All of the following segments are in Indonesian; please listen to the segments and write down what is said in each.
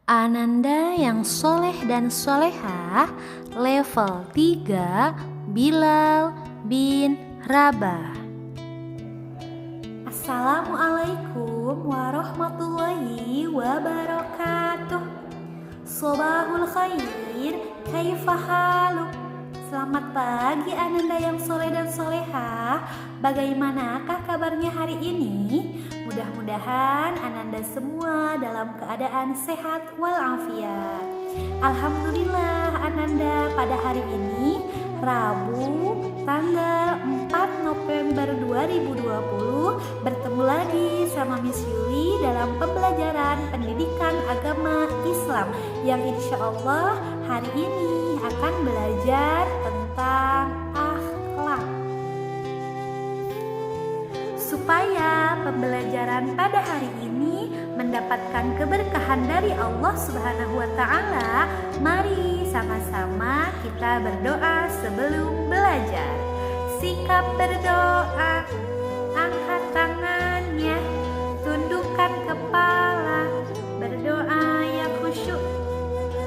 Ananda yang soleh dan solehah level 3 Bilal bin Rabah. Assalamualaikum warahmatullahi wabarakatuh. Sobahul khair, kaifa haluk? Selamat pagi Ananda yang soleh dan solehah. Bagaimanakah kabarnya hari ini? Mudah-mudahan Ananda semua dalam keadaan sehat walafiat. Alhamdulillah Ananda pada hari ini Rabu tanggal 4 November 2020 bertemu lagi sama Miss Yuli dalam pembelajaran pendidikan agama Islam yang insya Allah hari ini akan belajar tentang akhlak. Supaya pembelajaran pada hari ini mendapatkan keberkahan dari Allah Subhanahu wa Ta'ala, mari sama-sama kita berdoa sebelum belajar. Sikap berdoa, angkat tangannya, tundukkan kepala, berdoa yang khusyuk.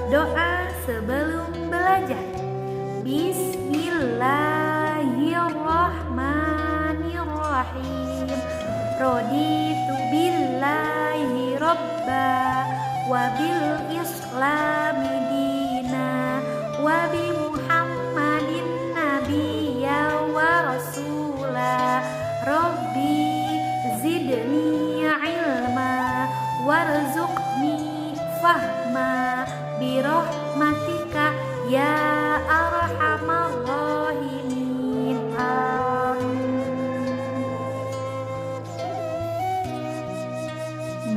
Doa sebelum belajar. Bismillahirrahmanirrahim. Raditu billahi robba wa bil islami dina wa bi muhammadin nabiyya wa rasula. Rabbi zidni ilma warzuqni fahma birahmatika ya arhamar rahimin.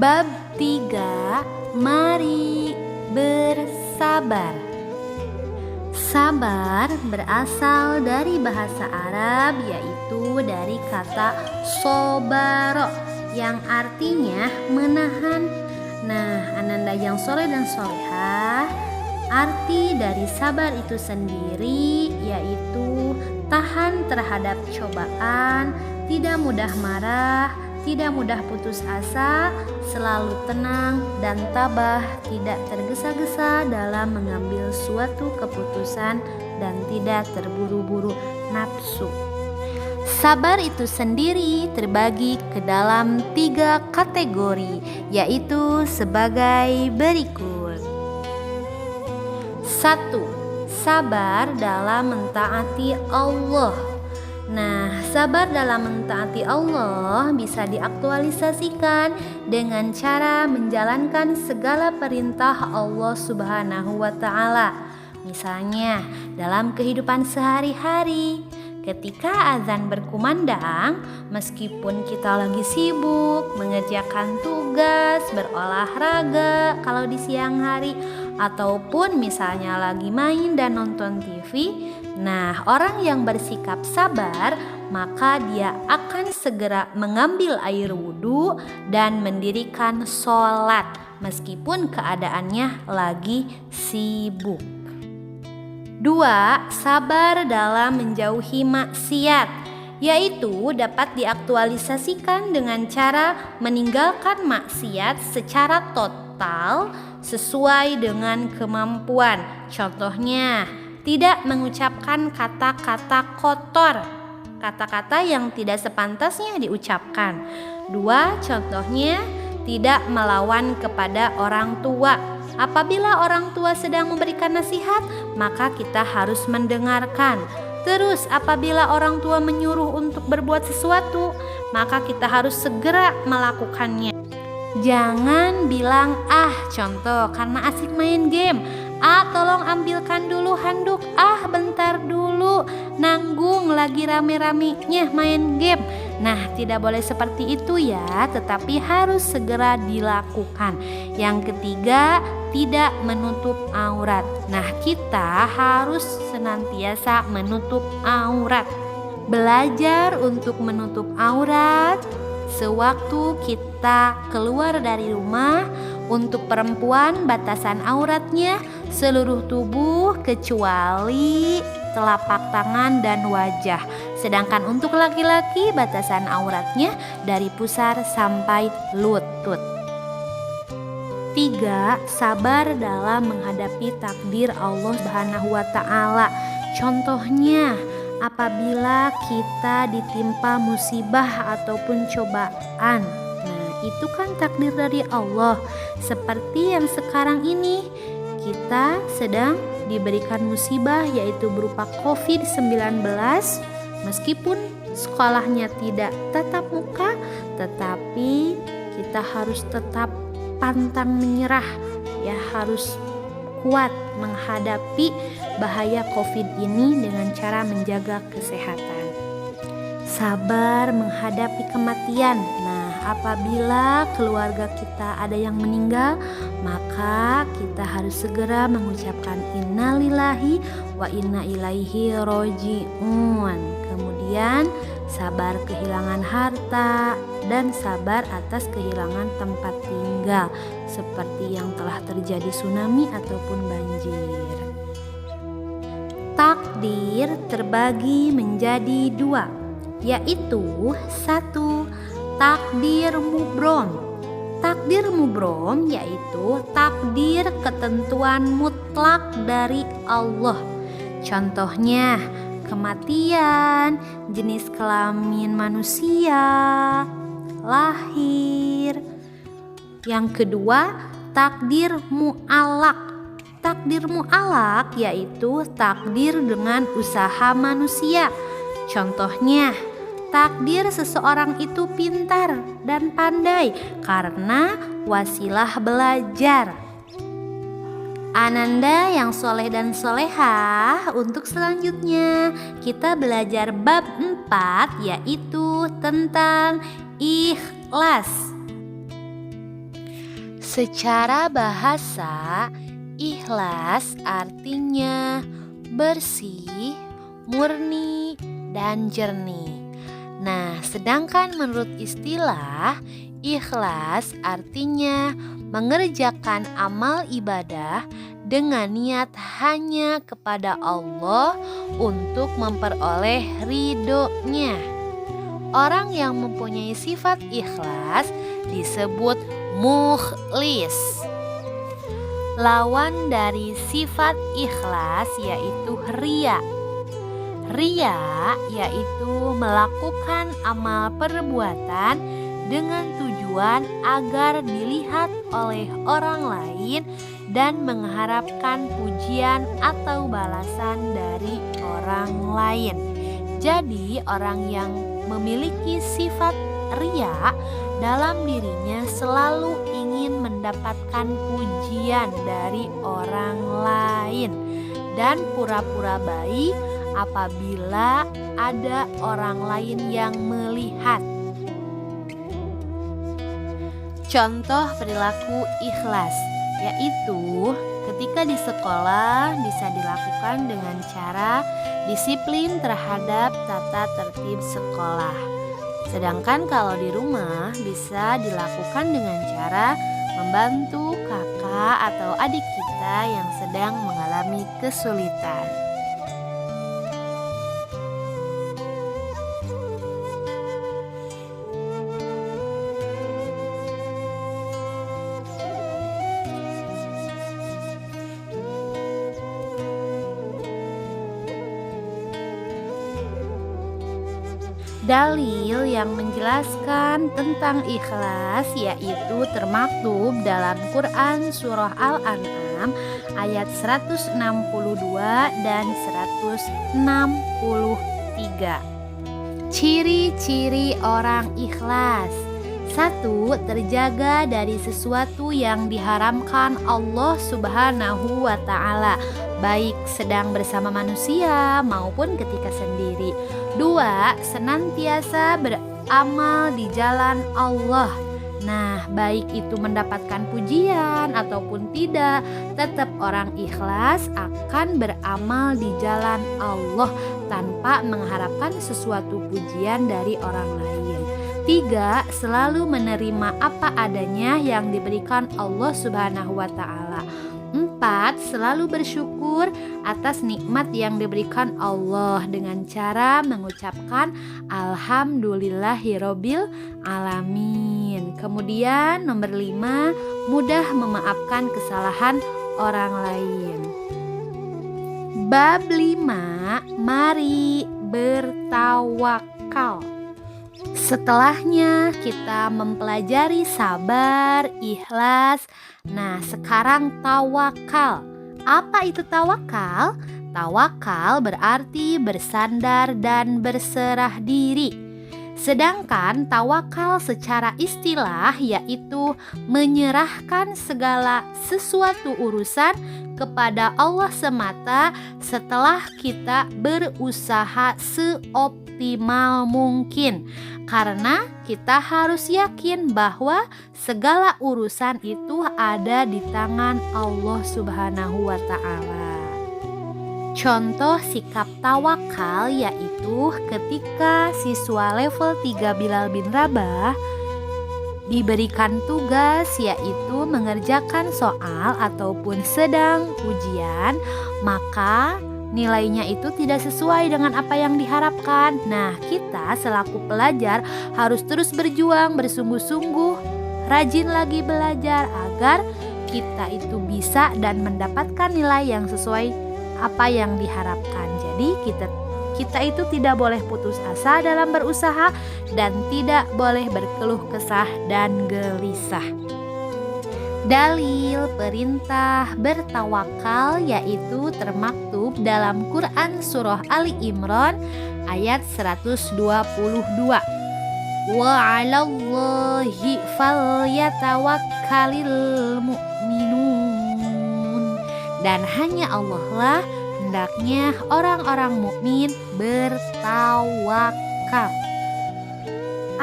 Bab 3. Mari bersabar. Sabar berasal dari bahasa Arab, yaitu dari kata sobaro yang artinya menahan. Nah, Ananda yang soleh dan solehah, arti dari sabar itu sendiri yaitu tahan terhadap cobaan, tidak mudah marah, tidak mudah putus asa, selalu tenang dan tabah, tidak tergesa-gesa dalam mengambil suatu keputusan dan tidak terburu-buru nafsu. Sabar itu sendiri terbagi ke dalam 3 kategori, yaitu sebagai berikut. 1. Sabar dalam mentaati Allah. Nah, sabar dalam mentaati Allah bisa diaktualisasikan dengan cara menjalankan segala perintah Allah Subhanahu wa Ta'ala. Misalnya, dalam kehidupan sehari-hari, ketika azan berkumandang, meskipun kita lagi sibuk mengerjakan tugas, berolahraga kalau di siang hari, ataupun misalnya lagi main dan nonton TV, nah, orang yang bersikap sabar, maka dia akan segera mengambil air wudhu dan mendirikan sholat meskipun keadaannya lagi sibuk. 2. Sabar dalam menjauhi maksiat, yaitu dapat diaktualisasikan dengan cara meninggalkan maksiat secara total sesuai dengan kemampuan. Contohnya, tidak mengucapkan kata-kata kotor, kata-kata yang tidak sepantasnya diucapkan. 2. Contohnya, tidak melawan kepada orang tua. Apabila orang tua sedang memberikan nasihat, maka kita harus mendengarkan. Terus apabila orang tua menyuruh untuk berbuat sesuatu, maka kita harus segera melakukannya. Jangan bilang contoh karena asik main game, tolong ambilkan dulu handuk, bentar dulu, nanggung lagi rame-ramenya main game. Nah, tidak boleh seperti itu ya, tetapi harus segera dilakukan. Yang ketiga, tidak menutup aurat. Nah, kita harus senantiasa menutup aurat. Belajar untuk menutup aurat sewaktu kita keluar dari rumah. Untuk perempuan, batasan auratnya seluruh tubuh kecuali telapak tangan dan wajah. Sedangkan untuk laki-laki, batasan auratnya dari pusar sampai lutut. Tiga, sabar dalam menghadapi takdir Allah Subhanahu wa Ta'ala. Contohnya, apabila kita ditimpa musibah ataupun cobaan, nah itu kan takdir dari Allah. Seperti yang sekarang ini, kita sedang diberikan musibah yaitu berupa COVID-19. Meskipun sekolahnya tidak tatap muka, tetapi kita harus tetap pantang menyerah, ya, harus kuat menghadapi bahaya COVID ini dengan cara menjaga kesehatan. Sabar menghadapi kematian. Nah, apabila keluarga kita ada yang meninggal, maka kita harus segera mengucapkan innalillahi wa inna ilaihi roji'un. Kemudian sabar kehilangan harta dan sabar atas kehilangan tempat tinggal seperti yang telah terjadi tsunami ataupun banjir. Takdir terbagi menjadi dua, yaitu satu, takdir mubrom. Takdir mubrom yaitu takdir ketentuan mutlak dari Allah. Contohnya kematian, jenis kelamin manusia, lahir. Yang kedua, takdir mu'alak. Takdir mu'alak yaitu takdir dengan usaha manusia. Contohnya, takdir seseorang itu pintar dan pandai karena wasilah belajar. Ananda yang soleh dan solehah, untuk selanjutnya kita belajar bab 4 yaitu tentang ikhlas. Secara bahasa, ikhlas artinya bersih, murni, dan jernih. Nah, sedangkan menurut istilah, ikhlas artinya mengerjakan amal ibadah dengan niat hanya kepada Allah untuk memperoleh ridho-Nya. Orang yang mempunyai sifat ikhlas disebut mukhlis. Lawan dari sifat ikhlas yaitu riya. Riya yaitu melakukan amal perbuatan dengan tujuan agar dilihat oleh orang lain dan mengharapkan pujian atau balasan dari orang lain. Jadi orang yang memiliki sifat riya dalam dirinya selalu ingin mendapatkan pujian dari orang lain dan pura-pura baik apabila ada orang lain yang melihat. Contoh perilaku ikhlas yaitu ketika di sekolah bisa dilakukan dengan cara disiplin terhadap tata tertib sekolah. Sedangkan kalau di rumah bisa dilakukan dengan cara membantu kakak atau adik kita yang sedang mengalami kesulitan. Dalil yang menjelaskan tentang ikhlas yaitu termaktub dalam Quran Surah Al-An'am ayat 162 dan 163. Ciri-ciri orang ikhlas. 1. Terjaga dari sesuatu yang diharamkan Allah Subhanahu wa Ta'ala, baik sedang bersama manusia maupun ketika sendiri. 2. Senantiasa beramal di jalan Allah. Nah, baik itu mendapatkan pujian ataupun tidak, tetap orang ikhlas akan beramal di jalan Allah tanpa mengharapkan sesuatu pujian dari orang lain. 3. Selalu menerima apa adanya yang diberikan Allah Subhanahu wa Ta'ala. 4. Selalu bersyukur atas nikmat yang diberikan Allah dengan cara mengucapkan Alhamdulillahirobbil alamin. Kemudian nomor 5, mudah memaafkan kesalahan orang lain. Bab 5, mari bertawakal. Setelahnya kita mempelajari sabar, ikhlas. Nah, sekarang tawakal. Apa itu tawakal? Tawakal berarti bersandar dan berserah diri. Sedangkan tawakal secara istilah yaitu menyerahkan segala sesuatu urusan kepada Allah semata setelah kita berusaha seoptimal mungkin. Karena kita harus yakin bahwa segala urusan itu ada di tangan Allah Subhanahu wa Ta'ala. Contoh sikap tawakal yaitu ketika siswa level 3 Bilal bin Rabah diberikan tugas yaitu mengerjakan soal ataupun sedang ujian, maka nilainya itu tidak sesuai dengan apa yang diharapkan. Nah, kita selaku pelajar harus terus berjuang, bersungguh-sungguh, rajin lagi belajar agar kita itu bisa dan mendapatkan nilai yang sesuai apa yang diharapkan. Jadi kita itu tidak boleh putus asa dalam berusaha dan tidak boleh berkeluh kesah dan gelisah. Dalil perintah bertawakal yaitu termaktub dalam Quran surah Ali Imran ayat 122. Wa 'alallahi falyatawakkalul mu'minun. Dan hanya Allah lah hendaknya orang-orang mukmin bertawakal.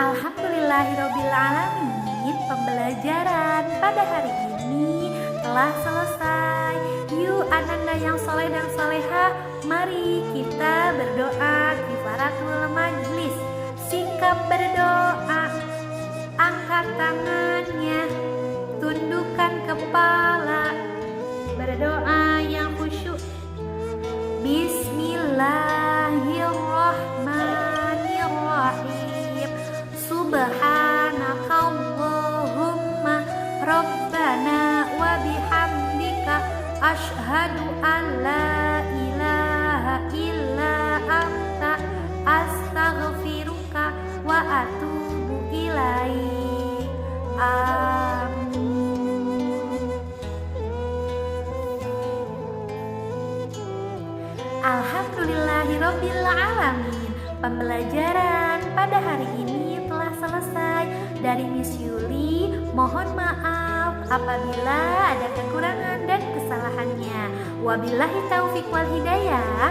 Alhamdulillahirabbil alamin. Pembelajaran pada hari ini telah selesai. Yuk ananda yang soleh dan soleha, mari kita berdoa kifaratul majlis. Sikap berdoa, angkat tangannya, tundukkan kepala, berdoa yang khusyuk. Bismillahirrahmanirrahim. Subhanakallahumma Rabbana wa bihamdika asyhadu an la ilaha illa anta astaghfiruka wa atubu ilaik. Amin. Alhamdulillahirabbil alamin. Pembelajaran pada hari ini telah selesai. Dari Miss Yuli, mohon maaf apabila ada kekurangan dan kesalahannya. Wabillahi taufiq wal hidayah.